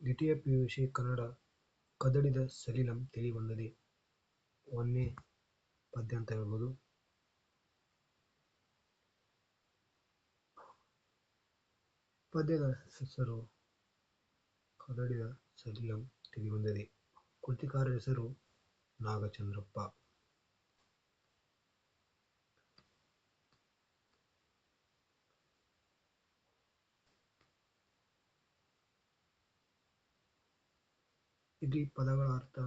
ದ್ವಿತೀಯ ಪಿಯುಸಿ ಕನ್ನಡ ಕದಡಿದ ಸಲಿಲಂ ತಿಳಿಬಂದದೆ. ಒಂದನೇ ಪದ್ಯ ಅಂತ ಹೇಳ್ಬೋದು. ಪದ್ಯದ ಹೆಸರು ಕದಡಿದ ಸಲಿಲಂ ತಿಳಿಬಂದದೆ. ಕೃತಿಕಾರರ ಹೆಸರು ನಾಗಚಂದ್ರಪ್ಪ. ಇಲ್ಲಿ ಪದಗಳ ಅರ್ಥ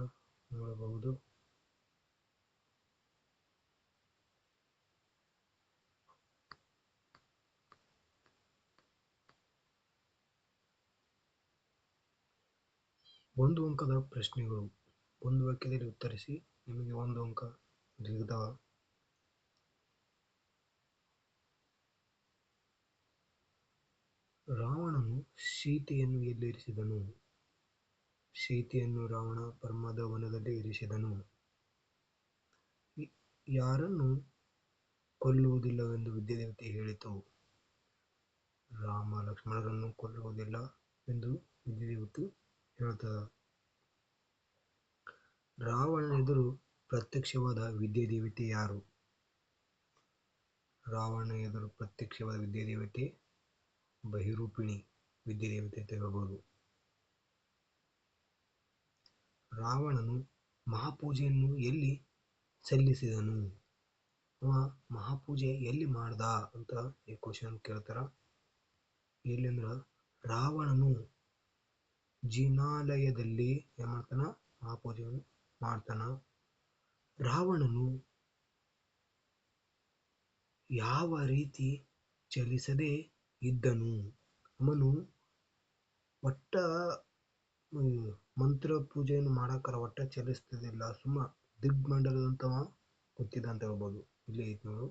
ನೋಡಬಹುದು. ಒಂದು ಅಂಕದ ಪ್ರಶ್ನೆಗಳು. ಒಂದು ವಾಕ್ಯದಲ್ಲಿ ಉತ್ತರಿಸಿ. ನಿಮಗೆ 1 ಅಂಕ ಸಿಗ್ತಾವ. ರಾವಣನು ಸೀತೆಯನ್ನು ಎಲ್ಲಿರಿಸಿದನು? ಸೀತೆಯನ್ನು ರಾವಣ ಪರ್ಮದ ವನದಲ್ಲಿ ಇರಿಸಿದನು. ಯಾರನ್ನು ಕೊಲ್ಲುವುದಿಲ್ಲವೆಂದು ವಿದ್ಯಾದೇವತೆ ಹೇಳಿತು? ರಾಮ ಲಕ್ಷ್ಮಣರನ್ನು ಕೊಲ್ಲುವುದಿಲ್ಲ ಎಂದು ವಿದ್ಯಾದೇವತೆ ಹೇಳ್ತದ. ರಾವಣನ ಎದುರು ಪ್ರತ್ಯಕ್ಷವಾದ ವಿದ್ಯಾದೇವತೆ ಯಾರು? ರಾವಣನ ಎದುರು ಪ್ರತ್ಯಕ್ಷವಾದ ವಿದ್ಯಾದೇವತೆ ಬಹಿರೂಪಿಣಿ ವಿದ್ಯಾದೇವತೆ ಅಂತ ಹೇಳ್ಬೋದು. ರಾವಣನು ಮಹಾಪೂಜೆಯನ್ನು ಎಲ್ಲಿ ಸಲ್ಲಿಸಿದನು? ಅವ ಮಹಾಪೂಜೆ ಎಲ್ಲಿ ಮಾಡ್ದ ಅಂತ ಈ ಕ್ವಶನ್ ಕೇಳ್ತಾರ. ಎಲ್ಲಿ ಅಂದ್ರ ರಾವಣನು ಜಿನಾಲಯದಲ್ಲಿ ಏನ್ ಮಾಡ್ತಾನ? ಮಹಾಪೂಜೆಯನ್ನು ಮಾಡ್ತಾನ. ರಾವಣನು ಯಾವ ರೀತಿ ಚಲಿಸದೆ ಇದ್ದನು? ಅವನು ಒಟ್ಟ ಮಂತ್ರ ಪೂಜೆಯನ್ನು ಮಾಡಾಕರ ಒಟ್ಟ ಚಲಿಸ್ತಿದ್ದಿಲ್ಲ, ಸುಮ್ಮ ದಿಗ್ಮಂಡಲದಂತವ ಕೂತಿದ್ದ ಅಂತ ಹೇಳ್ಬೋದು. ಇಲ್ಲಿ ಐತಿ ನೋಡು,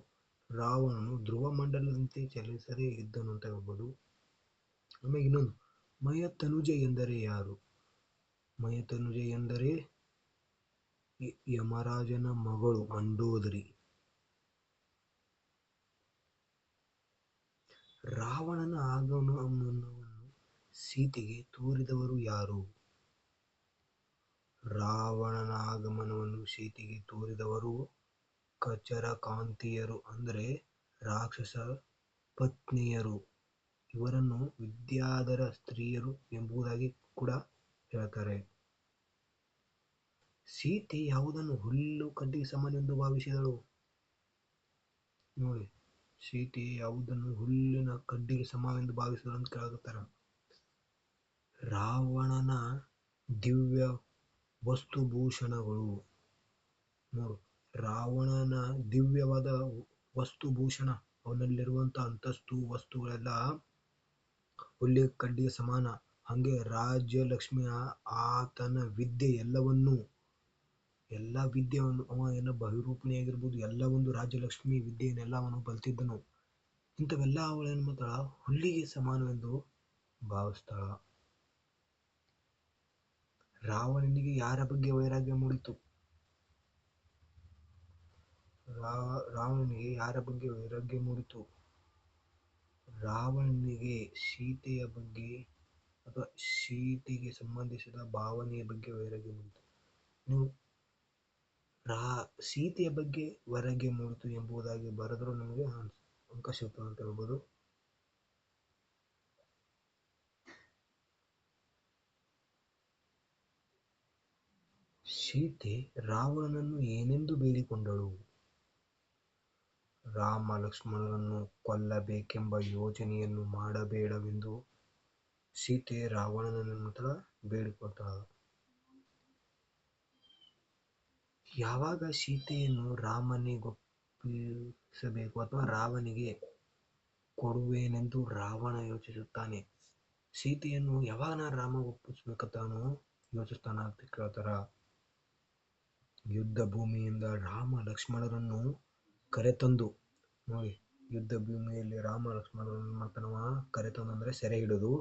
ರಾವಣನು ಧ್ರುವ ಮಂಡಲದಂತೆ ಚಲಿಸದೆ ಇದ್ದನು ಅಂತ ಹೇಳ್ಬೋದು. ಆಮೇಲೆ ಇನ್ನೊಂದು, ಮಯತನುಜ ಎಂದರೆ ಯಾರು? ಮಯತನುಜ ಎಂದರೆ ಯಮರಾಜನ ಮಗಳು ಮಂಡೋದರಿ. ರಾವಣನ ಆಗಮನವನ್ನು ಸೀತೆಗೆ ತೋರಿದವರು ಯಾರು? ರಾವಣನ ಆಗಮನವನ್ನು ಸೀತೆಗೆ ತೋರಿದವರು ಕಚರಕಾಂತಿಯರು, ಅಂದರೆ ರಾಕ್ಷಸ ಪತ್ನಿಯರು. ಇವರನ್ನು ವಿದ್ಯಾಧರ ಸ್ತ್ರೀಯರು ಎಂಬುದಾಗಿ ಕೂಡ ಹೇಳ್ತಾರೆ. ಸೀತೆ ಯಾವುದನ್ನು ಹುಲ್ಲು ಕಡ್ಡಿಗೆ ಸಮಾನೆಂದು ಭಾವಿಸಿದಳು? ನೋಡಿ, ಸೀತೆ ಯಾವುದನ್ನು ಹುಲ್ಲಿನ ಕಡ್ಡಿಗೆ ಸಮಾನೆಂದು ಭಾವಿಸಿದಳು ಅಂತ ಕೇಳಕತ್ತಾರ. ರಾವಣನ ದಿವ್ಯ ವಸ್ತುಭೂಷಣಗಳು. ನೋಡು, ರಾವಣನ ದಿವ್ಯವಾದ ವಸ್ತುಭೂಷಣ, ಅವನಲ್ಲಿರುವಂತ ಅಂತಸ್ತು ವಸ್ತುಗಳೆಲ್ಲ ಹುಲ್ಲಿನ ಕಡ್ಡಿಗೆ ಸಮಾನ. ಹಂಗೆ ರಾಜ್ಯಲಕ್ಷ್ಮಿ, ಆತನ ವಿದ್ಯೆ ಎಲ್ಲವನ್ನೂ, ಎಲ್ಲ ವಿದ್ಯೆಯನ್ನು, ಅವ ಏನೋ ಬಹಿರೂಪಿಣಿಯಾಗಿರ್ಬೋದು, ಎಲ್ಲ ಒಂದು ರಾಜ್ಯಲಕ್ಷ್ಮಿ ವಿದ್ಯೆಯನ್ನೆಲ್ಲ ಅವನು ಕಲ್ತಿದ್ದನು. ಇಂಥವೆಲ್ಲ ಅವಳೇನು ಮಾಡ್ತಾಳ? ಹುಲ್ಲಿಗೆ ಸಮಾನವೆಂದು ಭಾವಿಸ್ತಾಳ. ರಾವಣನಿಗೆ ಯಾರ ಬಗ್ಗೆ ವೈರಾಗ್ಯ ಮೂಡಿತು? ರಾವಣನಿಗೆ ಯಾರ ಬಗ್ಗೆ ವೈರಾಗ್ಯ ಮೂಡಿತು? ರಾವಣನಿಗೆ ಸೀತೆಯ ಬಗ್ಗೆ ಅಥವಾ ಸೀತೆಗೆ ಸಂಬಂಧಿಸಿದ ಭಾವನೆಯ ಬಗ್ಗೆ ವೈರಾಗ್ಯ ಮೂಡಿತು. ನೀವು ಸೀತೆಯ ಬಗ್ಗೆ ವೈರಾಗ್ಯ ಮೂಡಿತು ಎಂಬುದಾಗಿ ಬರೆದರೂ ನಿಮಗೆ ಅಂಕ ಸಿಗ್ತದೆ ಅಂತ ಹೇಳ್ಬೋದು. ಸೀತೆ ರಾವಣನನ್ನು ಏನೆಂದು ಬೇಡಿಕೊಂಡಳು? ರಾಮ ಲಕ್ಷ್ಮಣರನ್ನು ಕೊಲ್ಲಬೇಕೆಂಬ ಯೋಚನೆಯನ್ನು ಮಾಡಬೇಡವೆಂದು ಸೀತೆ ರಾವಣನನ್ನು ಬೇಡಿಕೊಳ್ತಾಳ. ಯಾವಾಗ ಸೀತೆಯನ್ನು ರಾಮನಿಗೊಪ್ಪಿಸಬೇಕು ಅಥವಾ ರಾವನಿಗೆ ಕೊಡುವೇನೆಂದು ರಾವಣ ಯೋಚಿಸುತ್ತಾನೆ? ಸೀತೆಯನ್ನು ಯಾವಾಗ ರಾಮ ಒಪ್ಪಿಸ್ಬೇಕಂತಾನು ಯೋಚಿಸ್ತಾನ ಅಂತ ಕೇಳ್ತಾರ. ಯುದ್ಧ ಭೂಮಿಯಿಂದ ರಾಮ ಲಕ್ಷ್ಮಣರನ್ನು ಕರೆತಂದು, ನೋಡಿ, ಯುದ್ಧ ಭೂಮಿಯಲ್ಲಿ ರಾಮ ಲಕ್ಷ್ಮಣರನ್ನು ಮಾಡ್ತಾನವ ಕರೆತಂದು, ಅಂದ್ರೆ ಸೆರೆ ಹಿಡಿದು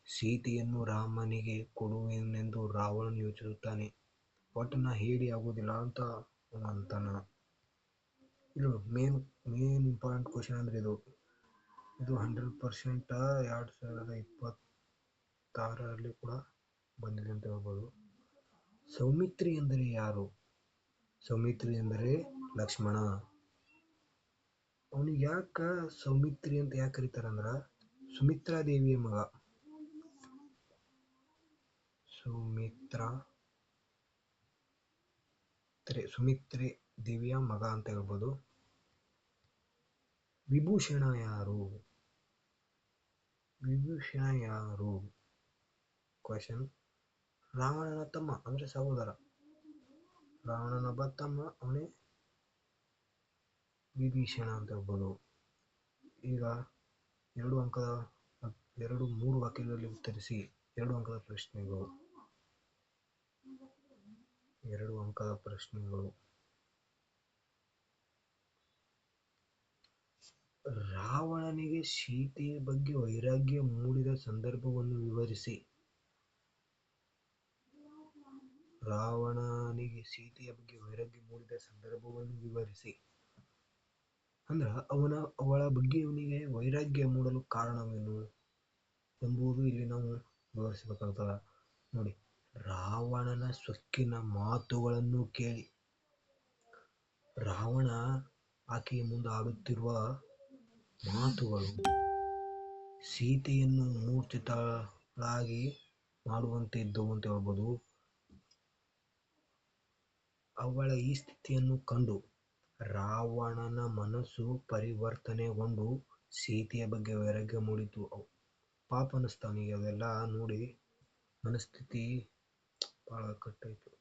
ಸೀತೆಯನ್ನು ರಾಮನಿಗೆ ಕೊಡುವೇನೆಂದು ರಾವಣನು ಯೋಚಿಸುತ್ತಾನೆ. ಒಟ್ಟು ನಾ ಹೇಳಿ ಆಗೋದಿಲ್ಲ ಅಂತ ಅಂತಾನ. ಇದು ಮೇನ್ ಇಂಪಾರ್ಟೆಂಟ್ ಕ್ವಶನ್ ಅಂದ್ರೆ ಇದು 100% 2026ರಲ್ಲಿ ಕೂಡ ಬಂದಿದೆ ಅಂತ ಹೇಳ್ಬೋದು. ಸೌಮಿತ್ರಿ ಎಂದರೆ ಯಾರು? ಸೌಮಿತ್ರಿ ಎಂದರೆ ಲಕ್ಷ್ಮಣ. ಅವನಿಗೆ ಯಾಕೆ ಸೌಮಿತ್ರಿ ಅಂತ ಯಾಕೆ ಕರೀತಾರಂದ್ರೆ ಸುಮಿತ್ರಾ ದೇವಿಯ ಮಗ. ಸುಮಿತ್ರೆ ದೇವಿಯ ಮಗ ಅಂತ ಹೇಳ್ಬೋದು. ವಿಭೂಷಣ ಯಾರು? ವಿಭೂಷಣ ಯಾರು? ಕ್ವಶನ್. ರಾವಣನ ತಮ್ಮ ಅಂದ್ರೆ ಸಹೋದರ. ರಾವಣನ ಒಬ್ಬ ತಮ್ಮ, ಅವನೇ ವಿಭೀಷಣ ಅಂತ ಹೇಳ್ಬೋದು. ಈಗ 3 ವಾಕ್ಯಗಳಲ್ಲಿ ಉತ್ತರಿಸಿ. 2 ಅಂಕದ ಪ್ರಶ್ನೆಗಳು. ರಾವಣನಿಗೆ ಸೀತೆಯ ಬಗ್ಗೆ ವೈರಾಗ್ಯ ಮೂಡಿದ ಸಂದರ್ಭವನ್ನು ವಿವರಿಸಿ. ರಾವಣನಿಗೆ ಸೀತೆಯ ಬಗ್ಗೆ ವೈರಾಗ್ಯ ಮೂಡಿದ ಸಂದರ್ಭವನ್ನು ವಿವರಿಸಿ. ಅಂದ್ರ ಅವಳ ಬಗ್ಗೆ ಅವನಿಗೆ ವೈರಾಗ್ಯ ಮೂಡಲು ಕಾರಣವೇನು ಎಂಬುದು ಇಲ್ಲಿ ನಾವು ವಿವರಿಸಬೇಕಾಗ್ತದ. ನೋಡಿ, ರಾವಣನ ಸೊಕ್ಕಿನ ಮಾತುಗಳನ್ನು ಕೇಳಿ. ರಾವಣ ಆಕೆಯ ಮುಂದೆ ಆಡುತ್ತಿರುವ ಮಾತುಗಳು ಸೀತೆಯನ್ನು ಮೂರ್ಛಿತಳಾಗಿ ಮಾಡುವಂತೆ ಇದ್ದವು ಅಂತ ಹೇಳ್ಬೋದು. ಅವಳ ಈ ಸ್ಥಿತಿಯನ್ನು ಕಂಡು ರಾವಣನ ಮನಸ್ಸು ಪರಿವರ್ತನೆಗೊಂಡು ಸೀತೆಯ ಬಗ್ಗೆ ವೈರಾಗ್ಯ ಮೂಡಿತು. ಪಾಪ ಅನಿಸ್ತು ಅವನಿಗೆ. ಅದೆಲ್ಲ ನೋಡಿ ಮನಸ್ಥಿತಿ ಬಹಳ ಕಟ್ಟಾಯ್ತು.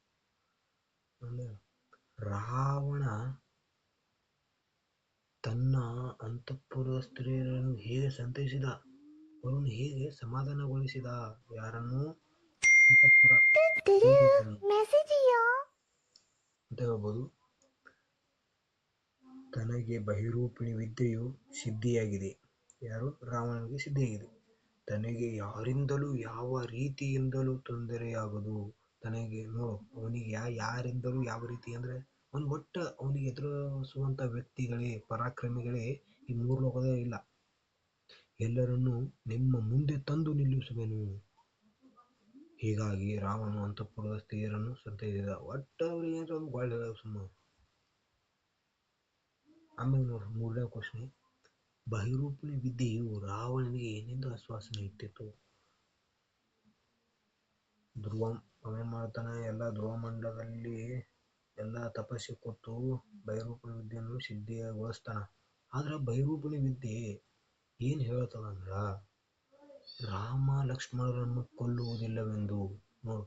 ರಾವಣ ತನ್ನ ಅಂತಃಪುರದ ಸ್ತ್ರೀಯರನ್ನು ಹೇಗೆ ಸಂತೈಸಿದ, ಅವರನ್ನು ಹೇಗೆ ಸಮಾಧಾನಗೊಳಿಸಿದ? ಯಾರನ್ನು? ಅಂತಃಪುರ ಅಂತ ಹೇಳ್ಬೋದು. ತನಗೆ ಬಹಿರೂಪಿಣಿ ವಿದ್ಯೆಯು ಸಿದ್ಧಿಯಾಗಿದೆ. ಯಾರು? ರಾವಣನಿಗೆ ಸಿದ್ಧಿಯಾಗಿದೆ. ತನಗೆ ಯಾರಿಂದಲೂ ಯಾವ ರೀತಿಯಿಂದಲೂ ತೊಂದರೆಯಾಗದು. ತನಗೆ ಅವನಿಗೆ ಯಾರಿಂದಲೂ ಯಾವ ರೀತಿ ಅಂದ್ರೆ ಅವನಿಗೆ ಎದುರಿಸುವಂತ ವ್ಯಕ್ತಿಗಳೇ, ಪರಾಕ್ರಮಿಗಳೇ ಈ 3 ಲೋಕದಲ್ಲಿ ಇಲ್ಲ. ಎಲ್ಲರನ್ನೂ ನಿಮ್ಮ ಮುಂದೆ ತಂದು ನಿಲ್ಲಿಸುವೆನು. ಹೀಗಾಗಿ ರಾವಣನು ಅಂತಃಪುರದ ಸ್ತ್ರೀಯರನ್ನು ಸಂತೈಸಿದ. ಅವರಿಗೆ ಒಳ್ಳೆ ಸುಮ್ಮ. ಆಮೇಲೆ ನೋಡಿ 3ನೇ ಪ್ರಶ್ನೆ. ಬಹಿರೂಪಿಣಿ ವಿದ್ಯೆಯು ರಾವಣನಿಗೆ ಏನೆಂದು ಆಶ್ವಾಸನೆ ಇಟ್ಟಿತು? ಅವೇನ್ ಮಾಡ್ತಾನೆ, ಎಲ್ಲ ಧ್ರುವಮಂಡಲದಲ್ಲಿ ಎಲ್ಲ ತಪಸ್ಸು ಕೊಟ್ಟು ಬಹಿರೂಪಿಣಿ ವಿದ್ಯೆಯನ್ನು ಸಿದ್ಧಿಗೊಳಿಸ್ತಾನ. ಆದ್ರೆ ಬಹಿರೂಪಿಣಿ ವಿದ್ಯೆ ಏನ್ ಹೇಳ್ತದಂದ್ರ ರಾಮ ಲಕ್ಷ್ಮಣರನ್ನು ಕೊಲ್ಲುವುದಿಲ್ಲವೆಂದು. ನೋಡು,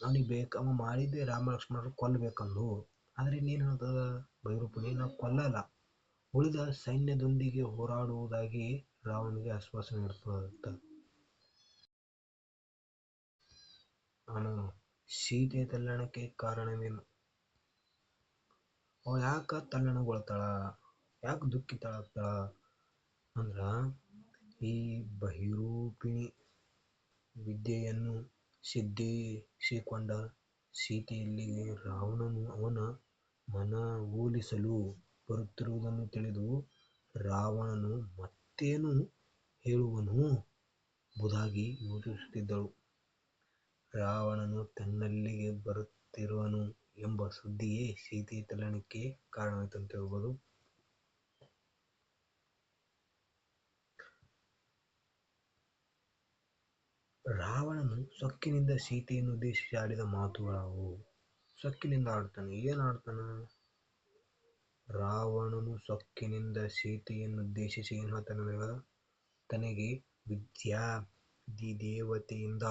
ಅವನಿಗೆ ಅವ ಮಾಡಿದ್ದೆ ರಾಮ ಲಕ್ಷ್ಮಣರು ಕೊಲ್ಲಬೇಕಂದು. ಆದ್ರೆ ಇನ್ನೇನ್ ಹೇಳ್ತದ ಬಹಿರೂಪಿಣಿ, ನಾವು ಕೊಲ್ಲಲ್ಲ, ಉಳಿದ ಸೈನ್ಯದೊಂದಿಗೆ ಹೋರಾಡುವುದಾಗಿ ರಾವಣನಿಗೆ ಆಶ್ವಾಸನೆ ಇರ್ತದ. ಸೀತೆಯ ತಲ್ಲಣಕ್ಕೆ ಕಾರಣವೇನು? ಅವಳು ಯಾಕ ತಲ್ಲಣಗೊಳ್ತಾಳ, ಯಾಕೆ ದುಃಖಿತಳಾಗ್ತಾಳ ಅಂದ್ರ ಈ ಬಹಿರೂಪಿಣಿ ವಿದ್ಯೆಯನ್ನು ಸಿದ್ಧಿಸಿಕೊಂಡ ಸೀತೆಯಲ್ಲಿಗೆ ರಾವಣನು ಅವನ ಮನವೊಲಿಸಲು ಬರುತ್ತಿರುವುದನ್ನು ತಿಳಿದು ರಾವಣನು ಮತ್ತೇನು ಹೇಳುವನು ಎಂಬುದಾಗಿ ಯೋಚಿಸುತ್ತಿದ್ದಳು. ರಾವಣನು ತನ್ನಲ್ಲಿಗೆ ಬರುತ್ತಿರುವನು ಎಂಬ ಸುದ್ದಿಯೇ ಸೀತೆಯ ತಲ್ಲಣಕ್ಕೆ ಕಾರಣವಾಯಿತು ಅಂತ ಹೇಳ್ಬೋದು. ರಾವಣನು ಸೊಕ್ಕಿನಿಂದ ಸೀತೆಯನ್ನು ಉದ್ದೇಶಿಸಿ ಆಡಿದ ಮಾತುಗಳಾವು. ಸೊಕ್ಕಿನಿಂದ ಆಡ್ತಾನೆ. ಏನ್ ಆಡ್ತಾನ? ರಾವಣನು ಸೊಕ್ಕಿನಿಂದ ಸೀತೆಯನ್ನು ಉದ್ದೇಶಿಸಿ ಏನ್ ಹೇಳ್ತಾನಂದ್ರ, ತನಗೆ ವಿದ್ಯಾಧಿದೇವತೆಯಿಂದ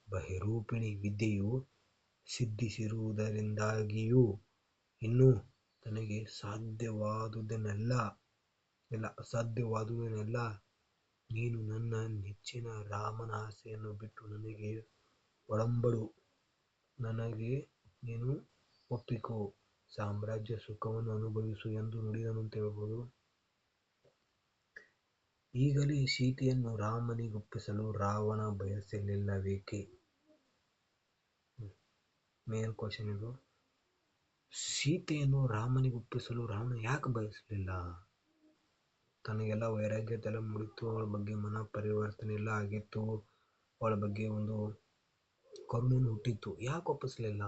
ಬಹಿರೂಪಿಣಿ ವಿದ್ಯೆಯು ಸಿದ್ಧಿಸಿರುವುದರಿಂದಾಗಿಯೂ ಇನ್ನು ತನಗೆ ಅಸಾಧ್ಯವಾದುದನ್ನೆಲ್ಲ ನೀನು ನನ್ನ ನೆಚ್ಚಿನ ರಾಮನ ಆಸೆಯನ್ನು ಬಿಟ್ಟು ನನಗೆ ಒಡಂಬಡು, ನನಗೆ ನೀನು ಒಪ್ಪಿಕೋ, ಸಾಮ್ರಾಜ್ಯ ಸುಖವನ್ನು ಅನುಭವಿಸು ಎಂದು ನುಡಿದನು ಅಂತ ಹೇಳ್ಬೋದು. ಈಗಲೇ ಸೀತೆಯನ್ನು ರಾಮನಿಗೊಪ್ಪಿಸಲು ರಾವಣ ಬಯಸಲಿಲ್ಲವೇಕೆ? ಮೇನ್ ಕ್ವಶನ್ ಇದು. ಸೀತೆಯನ್ನು ರಾಮನಿಗೊಪ್ಪಿಸಲು ರಾವಣ ಯಾಕೆ ಬಯಸಲಿಲ್ಲ? ತನಗೆಲ್ಲ ವೈರಾಗ್ಯತೆಲ್ಲ ಮುಡಿತು, ಅವಳ ಬಗ್ಗೆ ಮನ ಪರಿವರ್ತನೆ ಎಲ್ಲ ಆಗಿತ್ತು, ಅವಳ ಬಗ್ಗೆ ಒಂದು ಕರುಣೆಯನ್ನು ಹುಟ್ಟಿತ್ತು, ಯಾಕೆ ಒಪ್ಪಿಸ್ಲಿಲ್ಲ?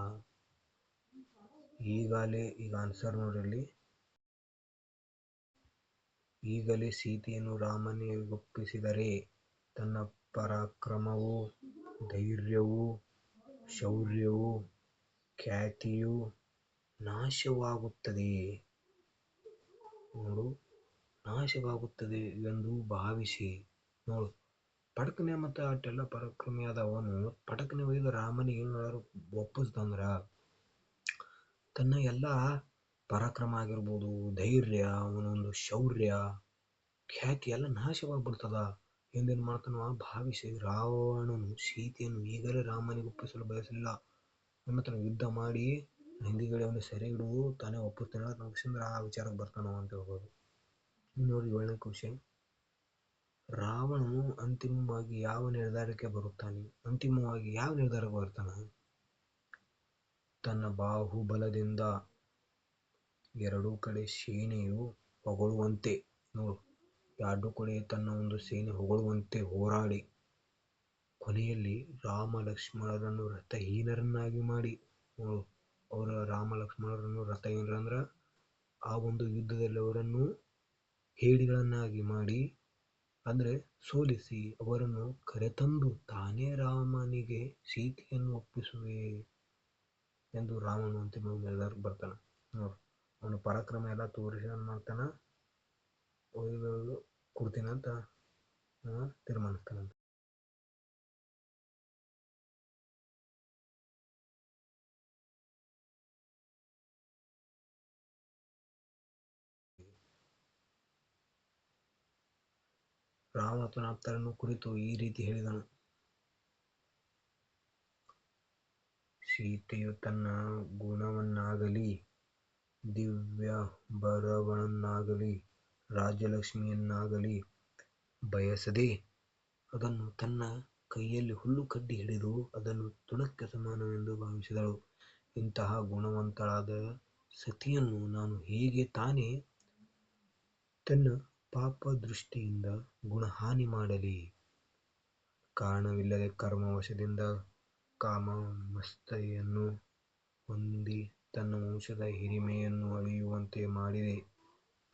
ಈಗ ಆನ್ಸರ್ ನೋಡ್ರಿ, ಈಗಲೇ ಸೀತೆಯನ್ನು ರಾಮನಿಗೊಪ್ಪಿಸಿದರೆ ತನ್ನ ಪರಾಕ್ರಮವೂ ಧೈರ್ಯವೂ ಶೌರ್ಯವೂ ಖ್ಯಾತಿಯೂ ನಾಶವಾಗುತ್ತದೆ ಎಂದು ಭಾವಿಸಿ. ನೋಡು, ಪಟಕನೆ ಮತ್ತು ಅಷ್ಟೆಲ್ಲ ಪರಾಕ್ರಮಿಯಾದ ಅವನು ಪಟಕನೆ ಒಯ್ದು ರಾಮನಿಗೆ ಒಪ್ಪಿಸ್ದಂದ್ರ ತನ್ನ ಎಲ್ಲ ಪರಾಕ್ರಮ ಆಗಿರ್ಬೋದು, ಧೈರ್ಯ, ಅವನೊಂದು ಶೌರ್ಯ, ಖ್ಯಾತಿ ಎಲ್ಲ ನಾಶವಾಗ್ಬಿಡ್ತದ ಎಂದೇನು ಮಾಡ್ತಾನವ ಭಾವಿಸಿ ರಾವಣನು ಸೀತೆಯನ್ನು ಈಗಲೇ ರಾಮನಿಗೆ ಒಪ್ಪಿಸಲು ಬಯಸಲಿಲ್ಲ. ಮತ್ತು ಯುದ್ಧ ಮಾಡಿ ಹಿಂದಿಗಡೆ ಅವನು ಸೆರೆ ಹಿಡಿದು ತಾನೇ ಒಪ್ಪಿಸ್ತಾನೆ ಮುಗಿಸಿದ್ರೆ ಆ ವಿಚಾರಕ್ಕೆ ಬರ್ತಾನವ ಅಂತ ಹೇಳ್ಬೋದು. ನೋಡಿ 7ನೇ ಕ್ವಶನ್, ರಾವಣನು ಅಂತಿಮವಾಗಿ ಯಾವ ನಿರ್ಧಾರಕ್ಕೆ ಬರ್ತಾನೆ? ತನ್ನ ಬಾಹುಬಲದಿಂದ ಎರಡೂ ಕಡೆ ಸೇನೆಯು ಹೊಗಳುವಂತೆ, ಎರಡೂ ಕಡೆ ತನ್ನ ಒಂದು ಸೇನೆ ಹೊಗಳುವಂತೆ ಹೋರಾಡಿ ಕೊನೆಯಲ್ಲಿ ರಾಮ ಲಕ್ಷ್ಮಣರನ್ನು ರಥಹೀನರನ್ನಾಗಿ ಮಾಡಿ, ರಾಮ ಲಕ್ಷ್ಮಣರನ್ನು ರಥಹೀನರಂದ್ರ ಆ ಒಂದು ಯುದ್ಧದಲ್ಲಿ ಅವರನ್ನು ಹೇಡಿಗಳನ್ನಾಗಿ ಮಾಡಿ, ಅಂದ್ರೆ ಸೋಲಿಸಿ ಅವರನ್ನು ಕರೆತಂದು ತಾನೇ ರಾಮನಿಗೆ ಸೀತೆಯನ್ನು ಒಪ್ಪಿಸುವೆ ಎಂದು ರಾಮನು ಅಂತಿಮ ನಿರ್ಧಾರಕ್ಕೆ ಬರ್ತಾನ. ಅವನು ಪರಾಕ್ರಮ ಎಲ್ಲ ತೋರಿಸಿ ಏನ್ ಮಾಡ್ತಾನ, ಒಯ್ದು ಕೊಡ್ತೀನಂತ ತೀರ್ಮಾನಿಸ್ತಾನಂತ. ರಾಮ ತನ್ನ ಆಪ್ತರನ್ನು ಕುರಿತು ಈ ರೀತಿ ಹೇಳಿದನು: ಸೀತೆಯು ತನ್ನ ಗುಣವನ್ನಾಗಲಿ ದಿವ್ಯಾಭರಣವನ್ನಾಗಲಿ ರಾಜಲಕ್ಷ್ಮಿಯನ್ನಾಗಲಿ ಬಯಸದೆ ಅದನ್ನು ತನ್ನ ಕೈಯಲ್ಲಿ ಹುಲ್ಲು ಕಡ್ಡಿ ಹಿಡಿದು ಅದನ್ನು ತುಣಕ್ಕೆ ಸಮಾನವೆಂದು ಭಾವಿಸಿದಳು. ಇಂತಹ ಗುಣವಂತಳಾದ ಸತಿಯನ್ನು ನಾನು ಹೇಗೆ ತಾನೇ ತನ್ನ ಪಾಪದೃಷ್ಟಿಯಿಂದ ಗುಣಹಾನಿ ಮಾಡಲಿ? ಕಾರಣವಿಲ್ಲದೆ ಕರ್ಮವಶದಿಂದ ಕಾಮಮಮತೆಯನ್ನು ಹೊಂದಿ ತನ್ನ ವಂಶದ ಹಿರಿಮೆಯನ್ನು ಅಳಿಯುವಂತೆ ಮಾಡಿದೆ.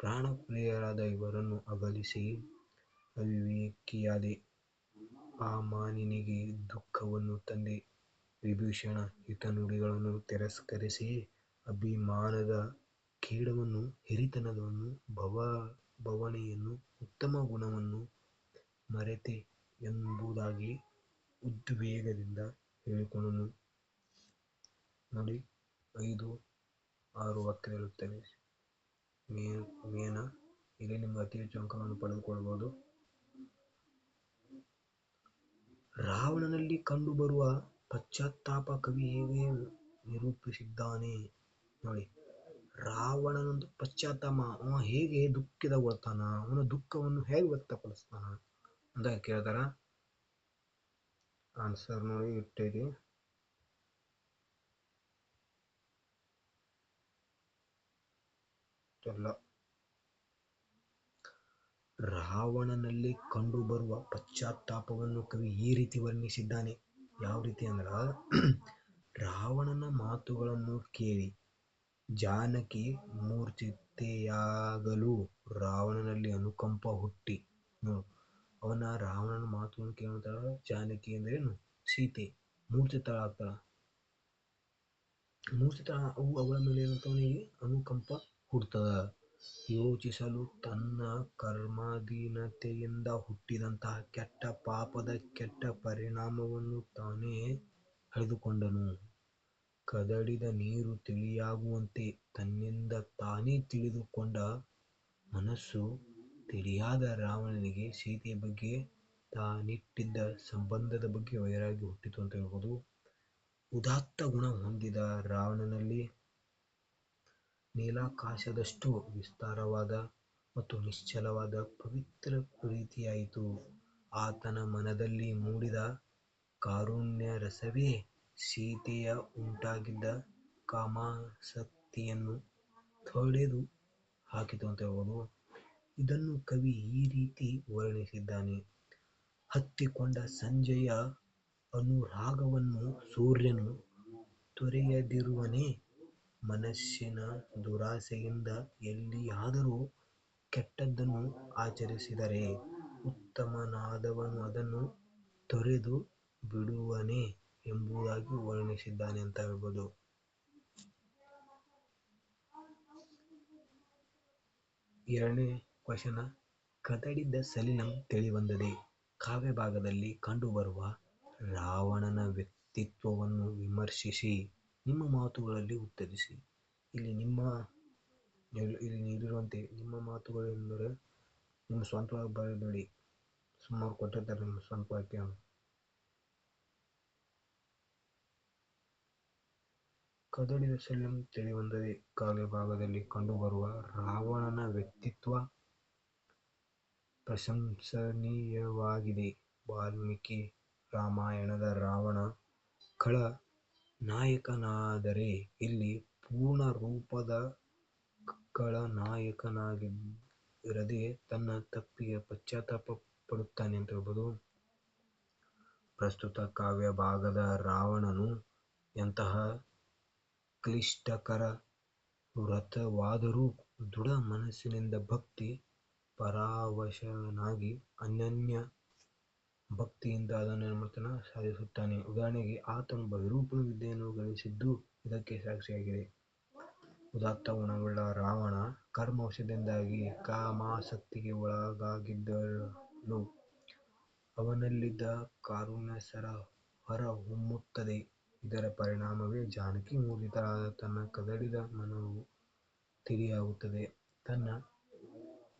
ಪ್ರಾಣಪ್ರಿಯರಾದ ಇವರನ್ನು ಅಗಲಿಸಿ ಅವಿವೇಕಿಯಾದೆ. ಆ ಮಾನಿನಿಗೆ ದುಃಖವನ್ನು ತಂದೆ. ವಿಭೀಷಣ ಹಿತನುಡಿಗಳನ್ನು ತಿರಸ್ಕರಿಸಿ ಅಭಿಮಾನದ ಖೇಡವನ್ನು, ಹಿರಿತನವನ್ನು, ಭಾವನೆಯನ್ನು, ಉತ್ತಮ ಗುಣವನ್ನು ಮರೆತೆ ಎಂಬುದಾಗಿ ಉದ್ವೇಗದಿಂದ ಹೇಳಿಕೊಂಡನು. ನೋಡಿ, 5-6 ವಾಕ್ಯದಲ್ಲಿರುತ್ತವೆ. ಮೇನ ಇಲ್ಲಿ ನಿಮ್ಗೆ ಅತಿ ಹೆಚ್ಚು ಅಂಕಗಳನ್ನು ಪಡೆದುಕೊಳ್ಳಬಹುದು. ರಾವಣನಲ್ಲಿ ಕಂಡುಬರುವ ಪಶ್ಚಾತ್ತಾಪ ಕವಿ ಹೇಗೆ ನಿರೂಪಿಸಿದ್ದಾನೆ ನೋಡಿ. ರಾವಣನೊಂದು ಪಶ್ಚಾತ್ತಾಪ, ಅವ ಹೇಗೆ ದುಃಖಿತಗೊಳ್ತಾನ, ಅವನ ದುಃಖವನ್ನು ಹೇಗೆ ವ್ಯಕ್ತಪಡಿಸ್ತಾನ ಅಂತ ಕೇಳ್ತಾರ. ಆನ್ಸರ್ ನೋಡಿ ಇಟ್ಟಿರಿ. ರಾವಣನಲ್ಲಿ ಕಂಡುಬರುವ ಪಶ್ಚಾತ್ತಾಪವನ್ನು ಕವಿ ಈ ರೀತಿ ವರ್ಣಿಸಿದ್ದಾನೆ. ಯಾವ ರೀತಿ ಅಂದ್ರ, ರಾವಣನ ಮಾತುಗಳನ್ನು ಕೇಳಿ ಜಾನಕಿ ಮೂರ್ಛಿತೆಯಾಗಲು ರಾವಣನಲ್ಲಿ ಅನುಕಂಪ ಹುಟ್ಟಿ, ರಾವಣನ ಮಾತುಗಳನ್ನು ಕೇಳ್ತಾಳ ಜಾನಕಿ ಅಂದ್ರೇನು, ಸೀತೆ ಮೂರ್ಛಿತಳಾಗ್ತಾಳ. ಅವಳ ಮೇಲೆ ಅವನಿಗೆ ಅನುಕಂಪ ಹುಟ್ಟುತ್ತದ. ಯೋಚಿಸಲು ತನ್ನ ಕರ್ಮಾಧೀನತೆಯಿಂದ ಹುಟ್ಟಿದಂತಹ ಕೆಟ್ಟ ಪಾಪದ ಕೆಟ್ಟ ಪರಿಣಾಮವನ್ನು ತಾನೇ ಅಳೆದುಕೊಂಡನು. ಕದಡಿದ ನೀರು ತಿಳಿಯಾಗುವಂತೆ ತನ್ನಿಂದ ತಾನೇ ತಿಳಿದುಕೊಂಡ ಮನಸ್ಸು ತಿಳಿಯಾದ ರಾವಣನಿಗೆ ಸೀತೆಯ ಬಗ್ಗೆ ತಾನಿಟ್ಟಿದ್ದ ಸಂಬಂಧದ ಬಗ್ಗೆ ವೈರಾಗ್ಯ ಹುಟ್ಟಿತು ಅಂತ ಹೇಳ್ಬೋದು. ಉದಾತ್ತ ಗುಣ ಹೊಂದಿದ ರಾವಣನಲ್ಲಿ ನೀಲಾಕಾಶದಷ್ಟು ವಿಸ್ತಾರವಾದ ಮತ್ತು ನಿಶ್ಚಲವಾದ ಪವಿತ್ರ ಪ್ರೀತಿಯಾಯಿತು. ಆತನ ಮನದಲ್ಲಿ ಮೂಡಿದ ಕಾರುಣ್ಯ ರಸವೇ ಸೀತೆಯ ಉಂಟಾಗಿದ್ದ ಕಾಮಾಸಕ್ತಿಯನ್ನು ತೊಡೆದು ಹಾಕಿತು ಅಂತ ಹೇಳ್ಬೋದು. ಇದನ್ನು ಕವಿ ಈ ರೀತಿ ವರ್ಣಿಸಿದ್ದಾನೆ: ಹತ್ತಿಕೊಂಡ ಸಂಜೆಯ ಅನುರಾಗವನ್ನು ಸೂರ್ಯನು ತೊರೆಯದಿರುವನೇ. ಮನಸ್ಸಿನ ದುರಾಸೆಯಿಂದ ಎಲ್ಲಿಯಾದರೂ ಕೆಟ್ಟದ್ದನ್ನು ಆಚರಿಸಿದರೆ ಉತ್ತಮನಾದವನು ಅದನ್ನು ತೊರೆದು ಬಿಡುವನೇ ಎಂಬುದಾಗಿ ವರ್ಣಿಸಿದ್ದಾನೆ ಅಂತ ಹೇಳ್ಬೋದು. ಎರಡನೇ ಕ್ವಶನ, ಕದಡಿದ ಸಲಿಲಂ ತಿಳಿಬಂದದೆ. ಕಾವ್ಯ ಭಾಗದಲ್ಲಿ ಕಂಡುಬರುವ ರಾವಣನ ವ್ಯಕ್ತಿತ್ವವನ್ನು ವಿಮರ್ಶಿಸಿ ನಿಮ್ಮ ಮಾತುಗಳಲ್ಲಿ ಉತ್ತರಿಸಿ. ಇಲ್ಲಿ ನೀಡಿರುವಂತೆ ನಿಮ್ಮ ಮಾತುಗಳು ಎಂದರೆ ನಿಮ್ಮ ಸ್ವಂತವಾಗಿ ಬರೆದುಬಿಡಿ. ಸುಮಾರು ಕೊಟ್ಟಿರ್ತಾರೆ ನಿಮ್ಮ ಸ್ವಂತ ವಾಕ್ಯ. ಕದಡಿದ ಸಲಿಲಂ ತಿಳಿಬಂದದೆ. ಕಾವ್ಯ ಭಾಗದಲ್ಲಿ ಕಂಡುಬರುವ ರಾವಣನ ವ್ಯಕ್ತಿತ್ವ ಪ್ರಶಂಸನೀಯವಾಗಿದೆ. ವಾಲ್ಮೀಕಿ ರಾಮಾಯಣದ ರಾವಣ ಖಳ ನಾಯಕನಾದರೆ ಇಲ್ಲಿ ಪೂರ್ಣ ರೂಪದ ಖಳನಾಯಕನಾಗಿರದೆ ತನ್ನ ತಪ್ಪಿಗೆ ಪಶ್ಚಾತ್ತಾಪ ಪಡುತ್ತಾನೆ ಅಂತ ಹೇಳ್ಬೋದು. ಪ್ರಸ್ತುತ ಕಾವ್ಯ ಭಾಗದ ರಾವಣನು ಎಂತಹ ಕ್ಲಿಷ್ಟಕರ ವ್ರತವಾದರೂ ದೃಢ ಮನಸ್ಸಿನಿಂದ ಭಕ್ತಿ ಪರಾವಶನಾಗಿ ಅನನ್ಯ ಭಕ್ತಿಯಿಂದ ಅದನ್ನು ಸಾಧಿಸುತ್ತಾನೆ. ಉದಾಹರಣೆಗೆ ಆತನು ಬಹಿರೂಪಣ ವಿದ್ಯೆಯನ್ನು ಗಳಿಸಿದ್ದು ಇದಕ್ಕೆ ಸಾಕ್ಷಿಯಾಗಿದೆ. ಉದಾತ್ತ ಗುಣವುಳ್ಳ ರಾವಣ ಕರ್ಮವಶದಿಂದಾಗಿ ಕಾಮಾಸಕ್ತಿಗೆ ಒಳಗಾಗಿದ್ದಳು. ಅವನಲ್ಲಿದ್ದ ಕಾರುಣ್ಯಸರ ಹೊರಹೊಮ್ಮುತ್ತದೆ. ಇದರ ಪರಿಣಾಮವೇ ಜಾನಕಿ ಮೂರ್ಛಿತಳಾದ ತನ್ನ ಕದಡಿದ ಮನವು ತಿಳಿಯಾಗುತ್ತದೆ. ತನ್ನ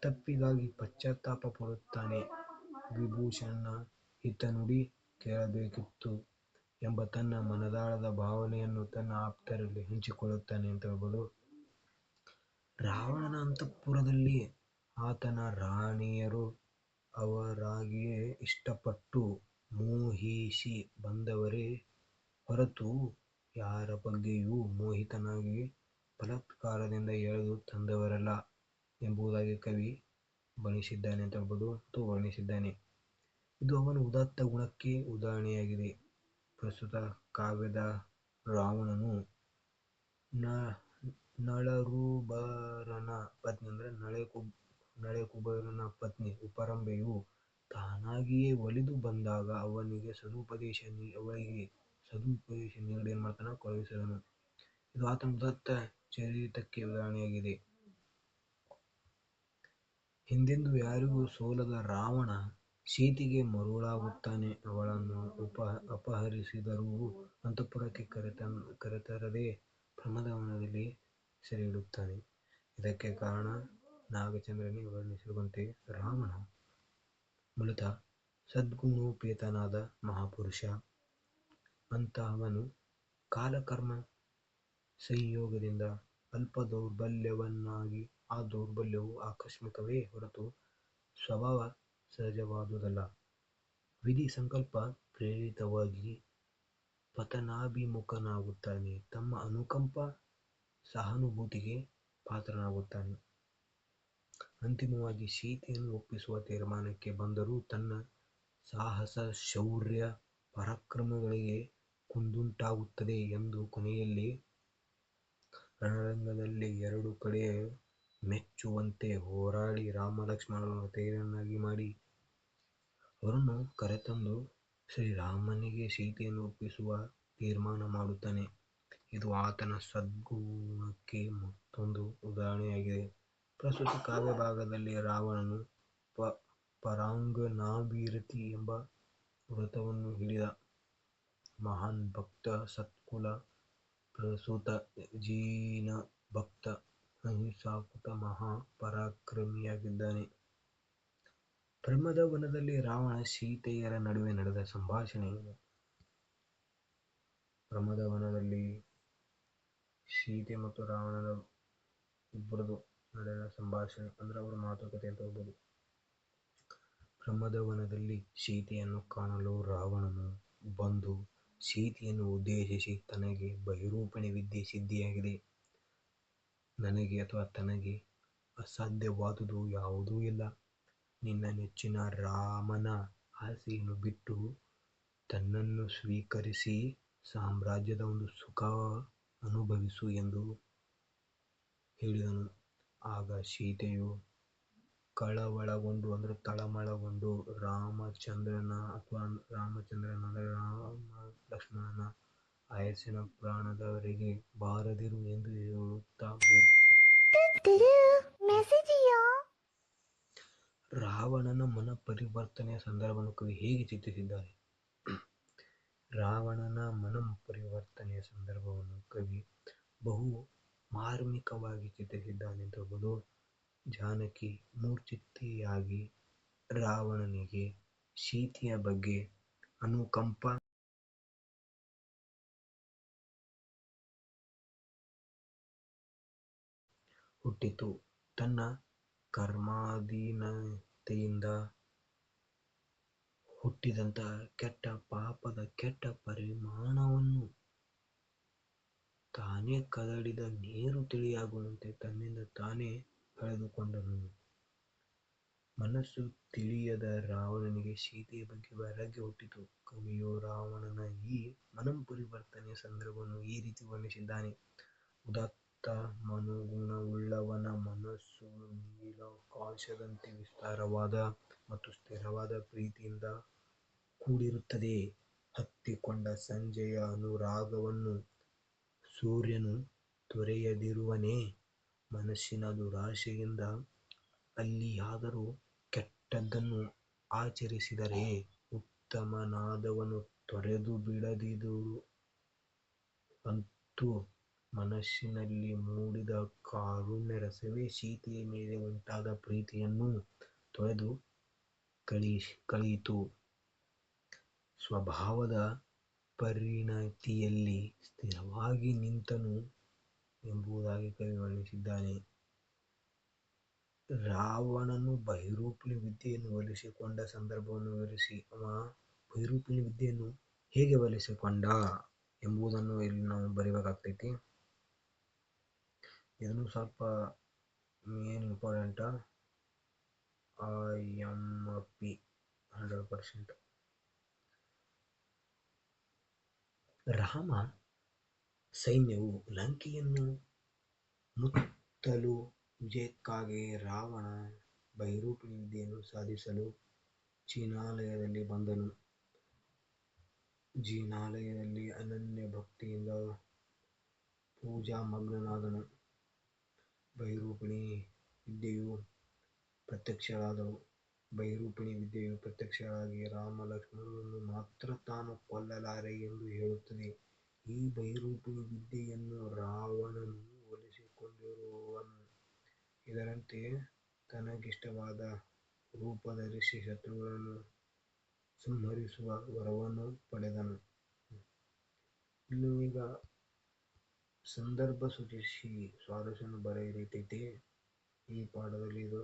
ತಪ್ಪಿಗಾಗಿ ಪಶ್ಚಾತ್ತಾಪ ಪಡುತ್ತಾನೆ. ವಿಭೀಷಣನ ಹಿತನುಡಿ ಕೇಳಬೇಕಿತ್ತು ಎಂಬ ತನ್ನ ಮನದಾಳದ ಭಾವನೆಯನ್ನು ತನ್ನ ಆಪ್ತರಲ್ಲಿ ಹಂಚಿಕೊಳ್ಳುತ್ತಾನೆ ಅಂತ ಹೇಳ್ಬೋದು. ರಾವಣನ ಅಂತಃಪುರದಲ್ಲಿ ಆತನ ರಾಣಿಯರು ಅವರಾಗಿಯೇ ಇಷ್ಟಪಟ್ಟು ಮೋಹಿಸಿ ಬಂದವರೇ ಹೊರತು ಯಾರ ಬಗ್ಗೆಯೂ ಮೋಹಿತನಾಗಿ ಬಲಾತ್ಕಾರದಿಂದ ಎಳೆದು ತಂದವರಲ್ಲ ಎಂಬುದಾಗಿ ಕವಿ ಬಣ್ಣಿಸಿದ್ದಾನೆ ಅಂತ ಹೇಳ್ಬೋದು ಮತ್ತು ವರ್ಣಿಸಿದ್ದಾನೆ. ಇದು ಅವನ ಉದಾತ್ತ ಗುಣಕ್ಕೆ ಉದಾಹರಣೆಯಾಗಿದೆ. ಪ್ರಸ್ತುತ ಕಾವ್ಯದ ರಾವಣನು ನಳರುಬರನ ಪತ್ನಿ ಅಂದರೆ ನಳೆಕುಬರನ ಪತ್ನಿ ಉಪರಂಬೆಯು ತಾನಾಗಿಯೇ ಒಲಿದು ಬಂದಾಗ ಅವಳಿಗೆ ಸದುಪದೇಶ ನೀಡಿ ಕಳುಹಿಸಿದನು. ಇದು ಆತನ ಉದಾತ್ತ ಚರಿತಕ್ಕೆ ಉದಾಹರಣೆಯಾಗಿದೆ. ಹಿಂದೆಂದೂ ಯಾರಿಗೂ ಸೋಲದ ರಾವಣ ಸೀತೆಗೆ ಮರುಳಾಗುತ್ತಾನೆ. ಅವಳನ್ನು ಅಪಹರಿಸಿದರೂ ಅಂತಃಪುರಕ್ಕೆ ಕರೆತರದೆ ಪ್ರಮದವನದಲ್ಲಿ ಸೆರೆಯಿಡುತ್ತಾನೆ. ಇದಕ್ಕೆ ಕಾರಣ ನಾಗಚಂದ್ರನೇ ವರ್ಣಿಸಿರುವಂತೆ ರಾವಣ ಮೂಲತಃ ಸದ್ಗುಣೋಪೇತನಾದ ಮಹಾಪುರುಷ. ಅಂತಹವನು ಕಾಲಕರ್ಮ ಸಂಯೋಗದಿಂದ ಅಲ್ಪ ದೌರ್ಬಲ್ಯವನ್ನಾಗಿ, ಆ ದೌರ್ಬಲ್ಯವು ಆಕಸ್ಮಿಕವೇ ಹೊರತು ಸ್ವಭಾವ ಸಹಜವಾದುದಲ್ಲ. ವಿಧಿ ಸಂಕಲ್ಪ ಪ್ರೇರಿತವಾಗಿ ಪತನಾಭಿಮುಖನಾಗುತ್ತಾನೆ. ತಮ್ಮ ಅನುಕಂಪ ಸಹಾನುಭೂತಿಗೆ ಪಾತ್ರನಾಗುತ್ತಾನೆ. ಅಂತಿಮವಾಗಿ ಸೀತೆಯನ್ನು ಒಪ್ಪಿಸುವ ತೀರ್ಮಾನಕ್ಕೆ ಬಂದರೂ ತನ್ನ ಸಾಹಸ ಶೌರ್ಯ ಪರಾಕ್ರಮಗಳಿಗೆ ಕುಂದುಂಟಾಗುತ್ತದೆ ಎಂದು ಕೊನೆಯಲ್ಲಿ ರಣರಂಗದಲ್ಲಿ ಎರಡು ಕಡೆ ಮೆಚ್ಚುವಂತೆ ಹೋರಾಡಿ ರಾಮ-ಲಕ್ಷ್ಮಣರನ್ನು ಧೈರ್ಯರನ್ನಾಗಿ ಮಾಡಿ ಅವರನ್ನು ಕರೆತಂದು ಶ್ರೀರಾಮನಿಗೆ ಸೀತೆಯನ್ನು ಒಪ್ಪಿಸುವ ತೀರ್ಮಾನ ಮಾಡುತ್ತಾನೆ. ಇದು ಆತನ ಸದ್ಗುಣಕ್ಕೆ ಮತ್ತೊಂದು ಉದಾಹರಣೆಯಾಗಿದೆ. ಪ್ರಸ್ತುತ ಕಾವ್ಯ ಭಾಗದಲ್ಲಿ ರಾವಣನು ಪರಾಂಗನಾಭಿರತಿ ಎಂಬ ವ್ರತವನ್ನು ಹಿಡಿದ ಮಹಾನ್ ಭಕ್ತ, ಸತ್ಕುಲ ಪ್ರಸೂತ, ಜಿನಭಕ್ತ, ಅಹಿಂಸಾಕೃತ ಮಹಾ ಪರಾಕ್ರಮಿಯಾಗಿದ್ದಾನೆ. ಪ್ರಮದವನದಲ್ಲಿ ರಾವಣ ಸೀತೆಯರ ನಡುವೆ ನಡೆದ ಸಂಭಾಷಣೆ. ಪ್ರಮದವನದಲ್ಲಿ ಸೀತೆ ಮತ್ತು ರಾವಣನ ಇಬ್ಬರದು ನಡೆದ ಸಂಭಾಷಣೆ ಅಂದ್ರೆ ಅವರ ಮಾತುಕತೆ ಅಂತ ಹೇಳ್ಬೋದು. ಪ್ರಮದವನದಲ್ಲಿ ಸೀತೆಯನ್ನು ಕಾಣಲು ರಾವಣನು ಬಂದು ಸೀತೆಯನ್ನು ಉದ್ದೇಶಿಸಿ ತನಗೆ ಬಹಿರೂಪಣೆ ವಿದ್ಯೆ ಸಿದ್ಧಿಯಾಗಿದೆ. ನನಗೆ ಅಥವಾ ತನಗೆ ಅಸಾಧ್ಯವಾದುದು ಯಾವುದೂ ಇಲ್ಲ. ನಿನ್ನ ನೆಚ್ಚಿನ ರಾಮನ ಆಸೆಯನ್ನು ಬಿಟ್ಟು ತನ್ನನ್ನು ಸ್ವೀಕರಿಸಿ ಸಾಮ್ರಾಜ್ಯದ ಒಂದು ಸುಖ ಅನುಭವಿಸು ಎಂದು ಹೇಳಿದನು. ಆಗ ಸೀತೆಯು ತಳಮಳಗೊಂಡು ರಾಮಚಂದ್ರನ ಲಕ್ಷ್ಮಣನ ಆಯಸ್ಸಿನ ಪ್ರಾಣದವರೆಗೆ ಬಾರದಿರು ಎಂದು ಹೇಳುತ್ತಾ ರಾವಣನ ಮನ ಪರಿವರ್ತನೆಯ ಸಂದರ್ಭವನ್ನು ಕವಿ ಹೇಗೆ ಚಿತ್ರಿಸಿದ್ದಾರೆ? ರಾವಣನ ಮನ ಪರಿವರ್ತನೆಯ ಸಂದರ್ಭವನ್ನು ಕವಿ ಬಹು ಮಾರ್ಮಿಕವಾಗಿ ಚಿತ್ರಿಸಿದ್ದಾನೆ ಅಂತ ಹೇಳ್ಬೋದು. ಜಾನಕಿ ಮೂರ್ಛಿತೆಯಾಗಿ ರಾವಣನಿಗೆ ಸೀತೆಯ ಬಗ್ಗೆ ಅನುಕಂಪ ಹುಟ್ಟಿತು. ತನ್ನ ಕರ್ಮಾಧೀನತೆಯಿಂದ ಹುಟ್ಟಿದಂತಹ ಪಾಪದ ಕೆಟ್ಟ ಪರಿಣಾಮವನ್ನು ತಾನೇ ಕದಡಿದ ನೀರು ತಿಳಿಯಾಗುವಂತೆ ತನ್ನಿಂದ ತಾನೇ ಕಳೆದುಕೊಂಡನು. ಮನಸ್ಸು ತಿಳಿಯದ ರಾವಣನಿಗೆ ಸೀತೆಯ ಬಗ್ಗೆ ವೈರಾಗ್ಯ ಹುಟ್ಟಿತು. ಕವಿಯು ರಾವಣನ ಈ ಮನಃಪರಿವರ್ತನೆಯ ಸಂದರ್ಭವನ್ನು ಈ ರೀತಿ ವರ್ಣಿಸಿದ್ದಾನೆ. ಉದಾತ್ತ ಮನೋಗುಣವುಳ್ಳವನ ಮನಸ್ಸು ನೀಲಾಕಾಶದಂತೆ ವಿಸ್ತಾರವಾದ ಮತ್ತು ಸ್ಥಿರವಾದ ಪ್ರೀತಿಯಿಂದ ಕೂಡಿರುತ್ತದೆ. ಹತ್ತಿಕೊಂಡ ಸಂಜೆಯ ಅನುರಾಗವನ್ನು ಸೂರ್ಯನು ತೊರೆಯದಿರುವನೇ? ಮನಸ್ಸಿನ ದುರಾಶೆಯಿಂದ ಅಲ್ಲಿಯಾದರೂ ಕೆಟ್ಟದ್ದನ್ನು ಆಚರಿಸಿದರೆ ಉತ್ತಮನಾದವನು ತೊರೆದು ಬಿಡದಿರು. ಅಂತೂ ಮನಸ್ಸಿನಲ್ಲಿ ಮೂಡಿದ ಕಾರುಣ್ಯ ರಸವೇ ಸೀತೆಯ ಮೇಲೆ ಉಂಟಾದ ಪ್ರೀತಿಯನ್ನು ತೊಳೆದು ಕಳೆಯಿತು. ಸ್ವಭಾವದ ಪರಿಣತಿಯಲ್ಲಿ ಸ್ಥಿರವಾಗಿ ನಿಂತನು ಎಂಬುದಾಗಿ ಕವಿ ವರ್ಣಿಸಿದ್ದಾನೆ. ರಾವಣನು ಬಹುರೂಪಿಣಿ ವಿದ್ಯೆಯನ್ನು ಒಲಿಸಿಕೊಂಡ ಸಂದರ್ಭವನ್ನು ವಿವರಿಸಿ ಅವ ಬಹುರೂಪಿಣಿ ವಿದ್ಯೆಯನ್ನು ಹೇಗೆ ಒಲಿಸಿಕೊಂಡ ಎಂಬುದನ್ನು ಇಲ್ಲಿ ನಾವು ಬರೀಬೇಕಾಗ್ತೈತಿ. ಇದನ್ನು ಸ್ವಲ್ಪ ಮೇನ್ ಇಂಪಾರ್ಟೆಂಟ್. IMP 100%. ರಾಮ ಸೈನ್ಯವು ಲಂಕೆಯನ್ನು ಮುತ್ತಲು ವಿಜಯಕ್ಕಾಗಿ ರಾವಣ ಬಹುರೂಪಿಣಿ ವಿದ್ಯೆಯನ್ನು ಸಾಧಿಸಲು ಜಿನಾಲಯದಲ್ಲಿ ಬಂದನು. ಜಿನಾಲಯದಲ್ಲಿ ಅನನ್ಯ ಭಕ್ತಿಯಿಂದ ಪೂಜಾಮಗ್ನನಾದನು. ಬಹುರೂಪಿಣಿ ವಿದ್ಯೆಯು ಪ್ರತ್ಯಕ್ಷಳಾದಳು. ಬಹುರೂಪಿಣಿ ವಿದ್ಯೆಯು ಪ್ರತ್ಯಕ್ಷಳಾಗಿ ರಾಮ ಲಕ್ಷ್ಮಣರನ್ನು ಮಾತ್ರ ತಾನು ಕೊಲ್ಲಲಾರೆ ಎಂದು ಹೇಳುತ್ತದೆ. ಈ ಬಹುರೂಪಿಣಿ ವಿದ್ಯೆಯನ್ನು ರಾವಣನು ಒಲಿಸಿಕೊಂಡಿರುವನು. ಇದರಂತೆ ತನಗಿಷ್ಟವಾದ ರೂಪ ಧರಿಸಿ ಶತ್ರುಗಳನ್ನು ಸಂಹರಿಸುವ ವರವನ್ನು ಪಡೆದನು. ಇನ್ನು ಈಗ ಸಂದರ್ಭ ಸೂಚಿಸಿ ಸ್ವಾರಸ್ಯವನ್ನು ಬರೆಯತೈತಿ. ಈ ಪಾಠದಲ್ಲಿ ಇದು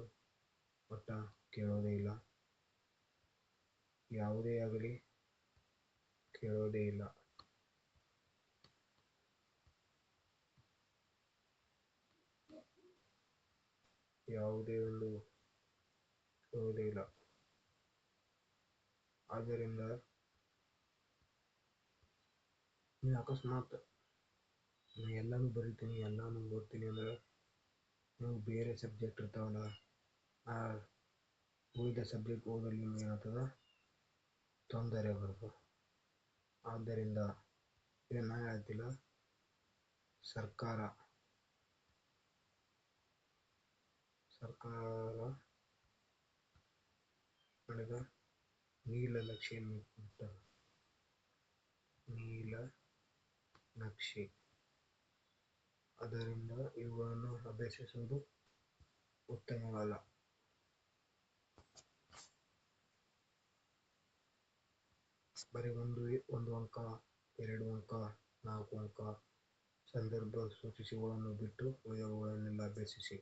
ಒಟ್ಟ ಕೇಳೋದೇ ಇಲ್ಲ, ಯಾವುದೇ ಆಗಲಿ ಕೇಳೋದೇ ಇಲ್ಲ. ಯಾವುದೇ ಒಂದು ಕೇಳೋದೇ ಇಲ್ಲ. ಆದ್ದರಿಂದ ನೀವು ಅಕಸ್ಮಾತ್ ಎಲ್ಲಾನು ಬರಿತೀನಿ ಎಲ್ಲಾನು ಓದ್ತೀನಿ ಅಂದ್ರೆ ನೀವು ಬೇರೆ ಸಬ್ಜೆಕ್ಟ್ ಇರ್ತಾವಲ್ಲ, ಆ ಉಳಿದ ಸಬ್ಜೆಕ್ಟ್ ಓದಲು ನಿಮ್ಗೆ ಏನಾಗ್ತದ ತೊಂದರೆ ಬರ್ತದೆ. ಆದ್ದರಿಂದ ಇದನ್ನ ಹೇಳ್ತಿಲ್ಲ, ಸರ್ಕಾರ ಮಾಡಿದ ನೀಲನಕ್ಷೆ ಅದರಿಂದ ಇವುಗಳನ್ನು ಅಭ್ಯಸಿಸುವುದು ಉತ್ತಮವಲ್ಲ. ಬರೀ ಒಂದು ಅಂಕ, 2 ಅಂಕ, 4 ಅಂಕ ಸಂದರ್ಭ ಸೂಚಿಸುವುಗಳನ್ನು ಬಿಟ್ಟು ಉಳಿದವುಗಳನ್ನೆಲ್ಲ ಅಭ್ಯಸಿಸಿ.